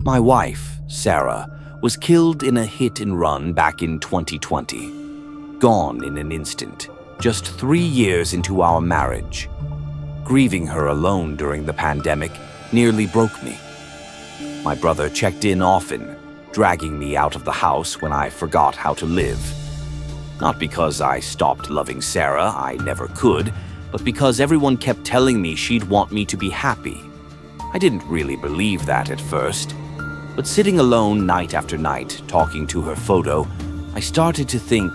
My wife, Sarah, was killed in a hit-and-run back in 2020. Gone in an instant, just 3 years into our marriage. Grieving her alone during the pandemic nearly broke me. My brother checked in often, dragging me out of the house when I forgot how to live. Not because I stopped loving Sarah, I never could, but because everyone kept telling me she'd want me to be happy. I didn't really believe that at first, but sitting alone night after night, talking to her photo, I started to think,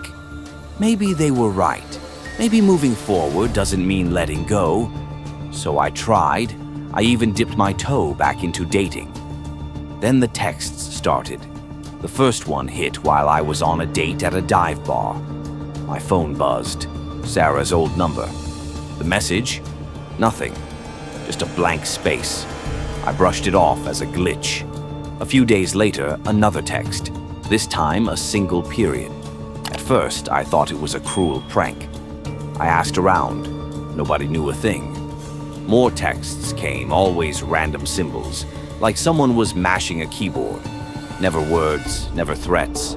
maybe they were right. Maybe moving forward doesn't mean letting go. So I tried. I even dipped my toe back into dating. Then the texts started. The first one hit while I was on a date at a dive bar. My phone buzzed. Sarah's old number. The message? Nothing. Just a blank space. I brushed it off as a glitch. A few days later, another text. This time, a single period. At first, I thought it was a cruel prank. I asked around. Nobody knew a thing. More texts came, always random symbols, like someone was mashing a keyboard. Never words, never threats.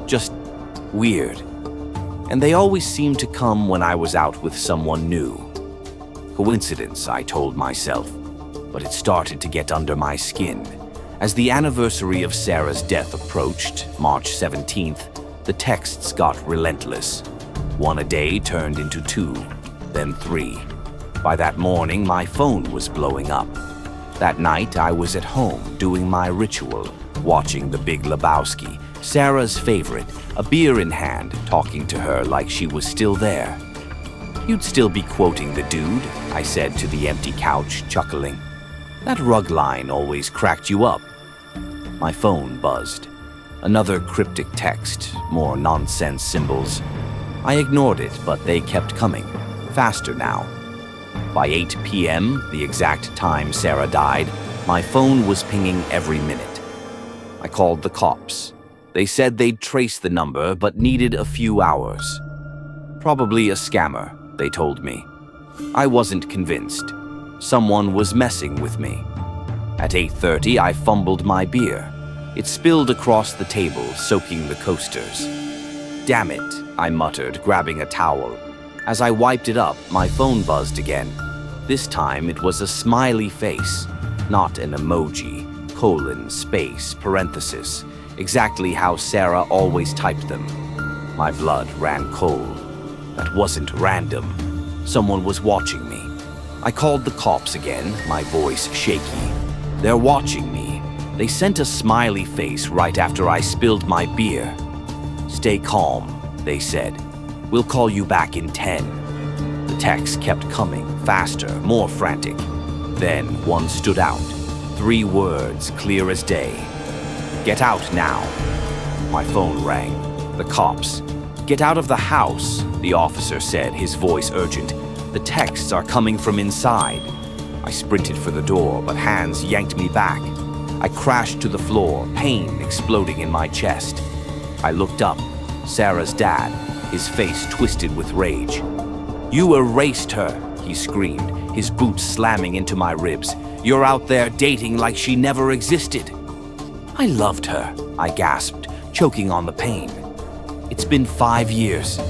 Just weird. And they always seemed to come when I was out with someone new. Coincidence, I told myself, but it started to get under my skin. As the anniversary of Sarah's death approached, March 17th, the texts got relentless. One a day turned into 2, then 3. By that morning, my phone was blowing up. That night, I was at home doing my ritual, watching The Big Lebowski, Sarah's favorite, a beer in hand, talking to her like she was still there. "You'd still be quoting the dude," I said to the empty couch, chuckling. "That rug line always cracked you up." My phone buzzed. Another cryptic text, more nonsense symbols. I ignored it, but they kept coming, faster now. By 8 p.m., the exact time Sarah died, my phone was pinging every minute. I called the cops. They said they'd trace the number, but needed a few hours. Probably a scammer, they told me. I wasn't convinced. Someone was messing with me. At 8:30, I fumbled my beer. It spilled across the table, soaking the coasters. "Damn it," I muttered, grabbing a towel. As I wiped it up, my phone buzzed again. This time it was a smiley face, not an emoji, :space, parenthesis, exactly how Sarah always typed them. My blood ran cold. That wasn't random. Someone was watching me. I called the cops again, my voice shaky. "They're watching me. They sent a smiley face right after I spilled my beer." "Stay calm," they said. "We'll call you back in 10. The texts kept coming, faster, more frantic. Then one stood out. 3 words, clear as day. "Get out now." My phone rang. The cops. "Get out of the house," the officer said, his voice urgent. "The texts are coming from inside." I sprinted for the door, but hands yanked me back. I crashed to the floor, pain exploding in my chest. I looked up. Sarah's dad, his face twisted with rage. "You erased her," he screamed, his boots slamming into my ribs. "You're out there dating like she never existed." "I loved her," I gasped, choking on the pain. "It's been 5 years."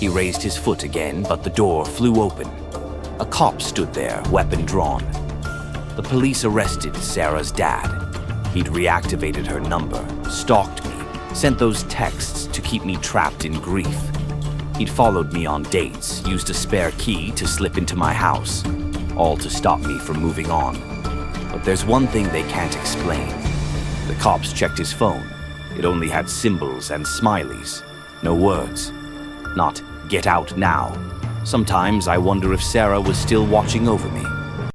He raised his foot again, but the door flew open. A cop stood there, weapon drawn. The police arrested Sarah's dad. He'd reactivated her number, stalked me, sent those texts to keep me trapped in grief. He'd followed me on dates, used a spare key to slip into my house, all to stop me from moving on. But there's one thing they can't explain. The cops checked his phone. It only had symbols and smileys, no words. Not "get out now." Sometimes I wonder if Sarah was still watching over me.